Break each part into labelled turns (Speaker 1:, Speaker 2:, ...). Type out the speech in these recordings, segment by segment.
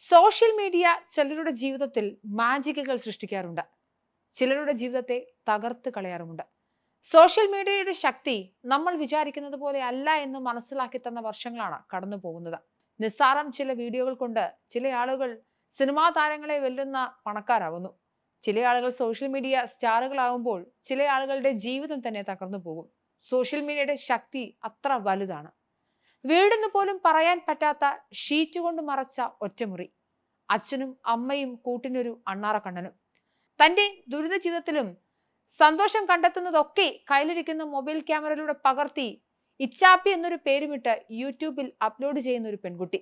Speaker 1: Social media ചിലരുടെ ജീവിതത്തിൽ മാജിക്കുകൾ സൃഷ്ടിക്കാറുണ്ട്. ചിലരുടെ ജീവിതത്തെ തകർത്ത് കളയാറുമുണ്ട്. സോഷ്യൽ മീഡിയയുടെ ശക്തി നമ്മൾ വിചാരിക്കുന്നത് പോലെ അല്ല എന്ന് മനസ്സിലാക്കി തന്ന വർഷങ്ങളാണ് കടന്നു പോകുന്നത്. നിസ്സാരം ചില വീഡിയോകൾ കൊണ്ട് ചില ആളുകൾ സിനിമാ താരങ്ങളെ വെല്ലുന്ന പണക്കാരാവുന്നു. ചില ആളുകൾ സോഷ്യൽ മീഡിയ സ്റ്റാറുകളാവുമ്പോൾ ചില ആളുകളുടെ ജീവിതം തന്നെ തകർന്നു പോകും. സോഷ്യൽ മീഡിയയുടെ ശക്തി അത്ര വലുതാണ്. വീടെന്ന് പോലും പറയാൻ പറ്റാത്ത ഷീറ്റ് കൊണ്ട് മറച്ച ഒറ്റമുറി, അച്ഛനും അമ്മയും കൂട്ടിനൊരു അണ്ണാറക്കണ്ണനും. തന്റെ ദുരിത ജീവിതത്തിലും സന്തോഷം കണ്ടെത്തുന്നതൊക്കെ കയ്യിലിരിക്കുന്ന മൊബൈൽ ക്യാമറയിലൂടെ പകർത്തി ഇച്ചാപ്പി എന്നൊരു പേരുമിട്ട് യൂട്യൂബിൽ അപ്ലോഡ് ചെയ്യുന്ന ഒരു പെൺകുട്ടി.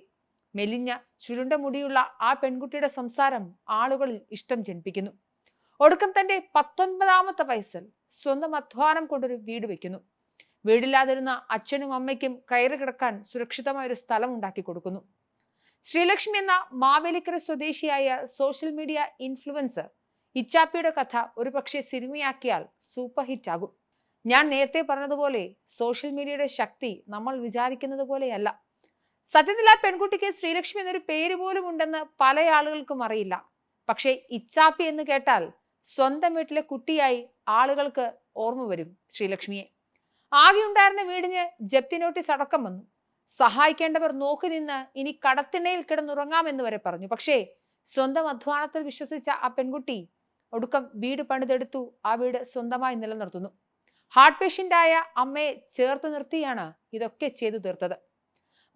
Speaker 1: മെലിഞ്ഞ ചുരുണ്ട മുടിയുള്ള ആ പെൺകുട്ടിയുടെ സംസാരം ആളുകളിൽ ഇഷ്ടം ജനിപ്പിക്കുന്നു. ഒടുക്കം തന്റെ 19ാമത്തെ വയസ്സിൽ സ്വന്തം അധ്വാനം കൊണ്ടൊരു വീട് വെക്കുന്നു. വീടില്ലാതിരുന്ന അച്ഛനും അമ്മയ്ക്കും കയറി കിടക്കാൻ സുരക്ഷിതമായ ഒരു സ്ഥലം ഉണ്ടാക്കി കൊടുക്കുന്നു. ശ്രീലക്ഷ്മി എന്ന മാവേലിക്കര സ്വദേശിയായ സോഷ്യൽ മീഡിയ ഇൻഫ്ലുവൻസർ ഇച്ചാപ്പിയുടെ കഥ ഒരുപക്ഷെ സിനിമയാക്കിയാൽ സൂപ്പർ ഹിറ്റ് ആകും. ഞാൻ നേരത്തെ പറഞ്ഞതുപോലെ സോഷ്യൽ മീഡിയയുടെ ശക്തി നമ്മൾ വിചാരിക്കുന്നത് പോലെയല്ല. സത്യത്തിൽ ആ പെൺകുട്ടിക്ക് ശ്രീലക്ഷ്മി എന്നൊരു പേര് പോലും ഉണ്ടെന്ന് പല ആളുകൾക്കും അറിയില്ല. പക്ഷേ ഇച്ചാപ്പി എന്ന് കേട്ടാൽ സ്വന്തം വീട്ടിലെ കുട്ടിയായി ആളുകൾക്ക് ഓർമ്മ വരും ശ്രീലക്ഷ്മിയെ. ആകെ ഉണ്ടായിരുന്ന വീടിന് ജപ്തി നോട്ടീസ് അടക്കം വന്നു. സഹായിക്കേണ്ടവർ നോക്കി നിന്ന് ഇനി കടത്തിണ്ണയിൽ കിടന്നുറങ്ങാമെന്ന് വരെ പറഞ്ഞു. പക്ഷേ സ്വന്തം അധ്വാനത്തിൽ വിശ്വസിച്ച ആ പെൺകുട്ടി ഒടുക്കം വീട് പണിതെടുത്തു. ആ വീട് സ്വന്തമായി നിലനിർത്തുന്നു. ഹാർട്ട് പേഷ്യന്റായ അമ്മയെ ചേർത്ത് നിർത്തിയാണ് ഇതൊക്കെ ചെയ്തു തീർത്തത്.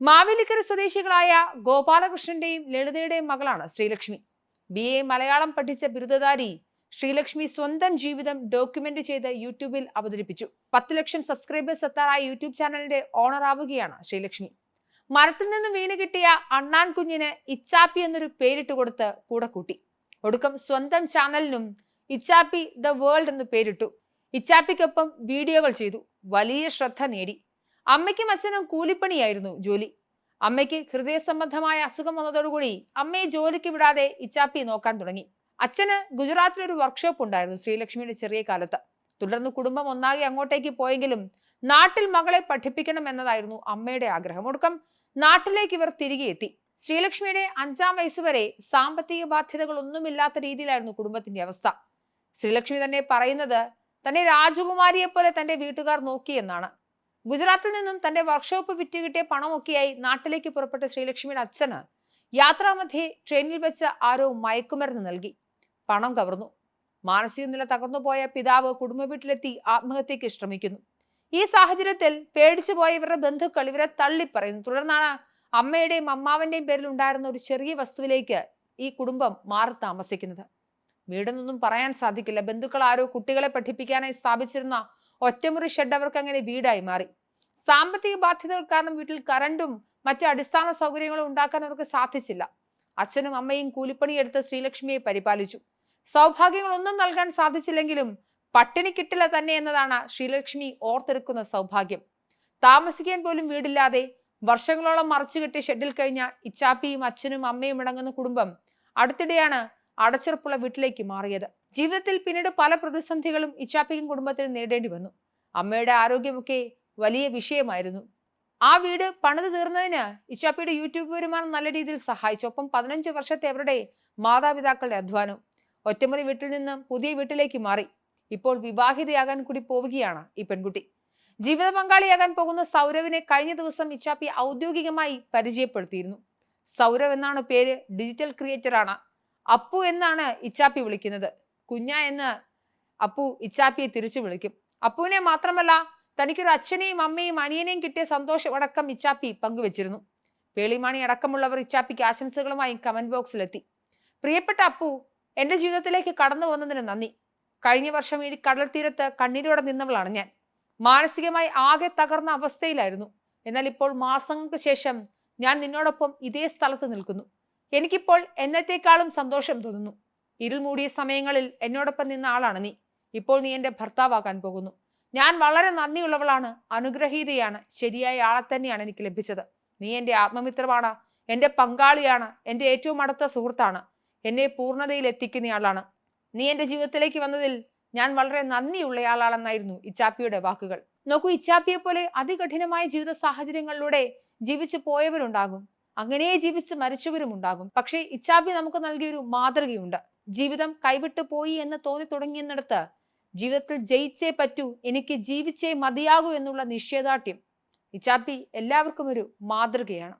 Speaker 1: മാവേലിക്കര സ്വദേശികളായ ഗോപാലകൃഷ്ണന്റെയും ലളിതയുടെയും മകളാണ് ശ്രീലക്ഷ്മി. BA മലയാളം പഠിച്ച ബിരുദധാരി ശ്രീലക്ഷ്മി സ്വന്തം ജീവിതം ഡോക്യുമെന്റ് ചെയ്ത് യൂട്യൂബിൽ അവതരിപ്പിച്ചു. 10 ലക്ഷം സബ്സ്ക്രൈബേഴ്സ് എത്താറായ യൂട്യൂബ് ചാനലിന്റെ ഓണർ ആവുകയാണ് ശ്രീലക്ഷ്മി. മരത്തിൽ നിന്ന് വീണ് കിട്ടിയ അണ്ണാൻ കുഞ്ഞിന് ഇച്ചാപ്പി എന്നൊരു പേരിട്ട് കൊടുത്ത് കൂടെ കൂട്ടി. ഒടുക്കം സ്വന്തം ചാനലിനും ഇച്ചാപ്പി ദ വേൾഡ് എന്ന് പേരിട്ടു. ഇച്ചാപ്പിക്കൊപ്പം വീഡിയോകൾ ചെയ്തു. വലിയ ശ്രദ്ധ നേടി. അമ്മയ്ക്കും അച്ഛനും കൂലിപ്പണിയായിരുന്നു ജോലി. അമ്മയ്ക്ക് ഹൃദയ സംബന്ധമായ അസുഖം വന്നതോടുകൂടി അമ്മയെ ജോലിക്ക് വിടാതെ ഇച്ചാപ്പി നോക്കാൻ തുടങ്ങി. അച്ഛന് ഗുജറാത്തിൽ ഒരു വർക്ക്ഷോപ്പ് ഉണ്ടായിരുന്നു ശ്രീലക്ഷ്മിയുടെ ചെറിയ കാലത്ത്. തുടർന്ന് കുടുംബം ഒന്നാകെ അങ്ങോട്ടേക്ക് പോയെങ്കിലും നാട്ടിൽ മകളെ പഠിപ്പിക്കണം എന്നതായിരുന്നു അമ്മയുടെ ആഗ്രഹം. ഒടുക്കം നാട്ടിലേക്ക് ഇവർ തിരികെ എത്തി. ശ്രീലക്ഷ്മിയുടെ 5ാം വയസ്സ് വരെ സാമ്പത്തിക ബാധ്യതകൾ ഒന്നുമില്ലാത്ത രീതിയിലായിരുന്നു കുടുംബത്തിന്റെ അവസ്ഥ. ശ്രീലക്ഷ്മി തന്നെ പറയുന്നത് തന്നെ രാജകുമാരിയെ പോലെ തന്റെ വീട്ടുകാർ നോക്കിയെന്നാണ്. ഗുജറാത്തിൽ നിന്നും തന്റെ വർക്ക്ഷോപ്പ് വിറ്റ് കിട്ടിയ പണമൊക്കെയായി നാട്ടിലേക്ക് പുറപ്പെട്ട ശ്രീലക്ഷ്മിയുടെ അച്ഛന് യാത്രാമധ്യേ ട്രെയിനിൽ വെച്ച് ആരോ മയക്കുമരുന്ന് നൽകി. പണം കവർന്നു. മാനസിക നില തകർന്നുപോയ പിതാവ് കുടുംബ വീട്ടിലെത്തി ആത്മഹത്യക്ക് ശ്രമിക്കുന്നു. ഈ സാഹചര്യത്തിൽ പേടിച്ചു പോയ ഇവരുടെ ബന്ധുക്കൾ ഇവരെ തള്ളിപ്പറയുന്നു. തുടർന്നാണ് അമ്മയുടെയും അമ്മാവന്റെയും പേരിൽ ഉണ്ടായിരുന്ന ഒരു ചെറിയ വസ്തുവിലേക്ക് ഈ കുടുംബം മാറി താമസിക്കുന്നത്. വീടെന്നൊന്നും പറയാൻ സാധിക്കില്ല. ബന്ധുക്കൾ ആരോ കുട്ടികളെ പഠിപ്പിക്കാനായി സ്ഥാപിച്ചിരുന്ന ഒറ്റമുറി ഷെഡ് അവർക്ക് അങ്ങനെ വീടായി മാറി. സാമ്പത്തിക ബാധ്യതകൾ കാരണം വീട്ടിൽ കറണ്ടും മറ്റ് അടിസ്ഥാന സൗകര്യങ്ങളും ഉണ്ടാക്കാൻ അവർക്ക് സാധിച്ചില്ല. അച്ഛനും അമ്മയും കൂലിപ്പണിയെടുത്ത് ശ്രീലക്ഷ്മിയെ പരിപാലിച്ചു. സൗഭാഗ്യങ്ങളൊന്നും നൽകാൻ സാധിച്ചില്ലെങ്കിലും പട്ടിണി കിട്ടില്ല തന്നെ എന്നതാണ് ശ്രീലക്ഷ്മി ഓർത്തെടുക്കുന്ന സൗഭാഗ്യം. താമസിക്കാൻ പോലും വീടില്ലാതെ വർഷങ്ങളോളം മറച്ചുകെട്ടി ഷെഡിൽ കഴിഞ്ഞ ഇച്ചാപ്പിയും അച്ഛനും അമ്മയും അടങ്ങുന്ന കുടുംബം അടുത്തിടെയാണ് അടച്ചുറപ്പുള്ള വീട്ടിലേക്ക് മാറിയത്. ജീവിതത്തിൽ പിന്നീട് പല പ്രതിസന്ധികളും ഇച്ചാപ്പിക്കും കുടുംബത്തിന് നേരിടേണ്ടി വന്നു. അമ്മയുടെ ആരോഗ്യമൊക്കെ വലിയ വിഷയമായിരുന്നു. ആ വീട് പണിത് തീർന്നതിന് ഇച്ചാപ്പിയുടെ യൂട്യൂബ് വരുമാനം നല്ല രീതിയിൽ സഹായിച്ചു. ഒപ്പം 15 വർഷത്തെ അവരുടെ മാതാപിതാക്കളുടെ അധ്വാനം. ഒറ്റമുറി വീട്ടിൽ നിന്നും പുതിയ വീട്ടിലേക്ക് മാറി. ഇപ്പോൾ വിവാഹിതയാകാൻ കൂടി പോവുകയാണ് ഈ പെൺകുട്ടി. ജീവിത പങ്കാളിയാകാൻ പോകുന്ന സൗരവിനെ കഴിഞ്ഞ ദിവസം ഇച്ചാപ്പി ഔദ്യോഗികമായി പരിചയപ്പെടുത്തിയിരുന്നു. സൗരവ് എന്നാണ് പേര്. ഡിജിറ്റൽ ക്രിയേറ്റർ ആണ്. അപ്പു എന്നാണ് ഇച്ചാപ്പി വിളിക്കുന്നത്. കുഞ്ഞ എന്ന് അപ്പു ഇച്ചാപ്പിയെ തിരിച്ചു വിളിക്കും. അപ്പുവിനെ മാത്രമല്ല, തനിക്കൊരു അച്ഛനെയും അമ്മയും അനിയനെയും കിട്ടിയ സന്തോഷം അടക്കം ഇച്ചാപ്പി പങ്കുവച്ചിരുന്നു. പേളിമാണി അടക്കമുള്ളവർ ഇച്ചാപ്പിക്ക് ആശംസകളുമായി കമന്റ് ബോക്സിലെത്തി. പ്രിയപ്പെട്ട അപ്പു, എന്റെ ജീവിതത്തിലേക്ക് കടന്നു വന്നതിന് നന്ദി. കഴിഞ്ഞ വർഷം ഈ കടൽ തീരത്ത് കണ്ണീരോടെ നിന്നവളാണ് ഞാൻ. മാനസികമായി ആകെ തകർന്ന അവസ്ഥയിലായിരുന്നു. എന്നാൽ ഇപ്പോൾ മാസങ്ങൾക്ക് ശേഷം ഞാൻ നിന്നോടൊപ്പം ഇതേ സ്ഥലത്ത് നിൽക്കുന്നു. എനിക്കിപ്പോൾ എന്നത്തേക്കാളും സന്തോഷം തോന്നുന്നു. ഇരുൾ മൂടിയ സമയങ്ങളിൽ എന്നോടൊപ്പം നിന്ന ആളാണ് നീ. ഇപ്പോൾ നീ എന്റെ ഭർത്താവാകാൻ പോകുന്നു. ഞാൻ വളരെ നന്ദിയുള്ളവളാണ്, അനുഗ്രഹീതയാണ്. ശരിയായ ആളെ തന്നെയാണ് എനിക്ക് ലഭിച്ചത്. നീ എന്റെ ആത്മമിത്രമാണ്, എന്റെ പങ്കാളിയാണ്, എന്റെ ഏറ്റവും അടുത്ത സുഹൃത്താണ്, എന്നെ പൂർണ്ണതയിൽ എത്തിക്കുന്നയാളാണ്. നീ എന്റെ ജീവിതത്തിലേക്ക് വന്നതിൽ ഞാൻ വളരെ നന്ദിയുള്ളയാളാണെന്നായിരുന്നു ഇച്ചാപ്പിയുടെ വാക്കുകൾ. നോക്കൂ, ഇച്ചാപ്പിയെ പോലെ അതികഠിനമായ ജീവിത സാഹചര്യങ്ങളിലൂടെ ജീവിച്ചു പോയവരുണ്ടാകും. അങ്ങനെ ജീവിച്ച് മരിച്ചവരും ഉണ്ടാകും. പക്ഷേ ഇച്ചാബി നമുക്ക് നൽകിയൊരു മാതൃകയുണ്ട്. ജീവിതം കൈവിട്ടു പോയി എന്ന് തോന്നി തുടങ്ങിയെന്നിടത്ത് ജീവിതത്തിൽ ജയിച്ചേ പറ്റൂ, എനിക്ക് ജീവിച്ചേ മതിയാകൂ എന്നുള്ള നിശ്ചയദാർഢ്യം ഇച്ചാപ്പി എല്ലാവർക്കും ഒരു മാതൃകയാണ്.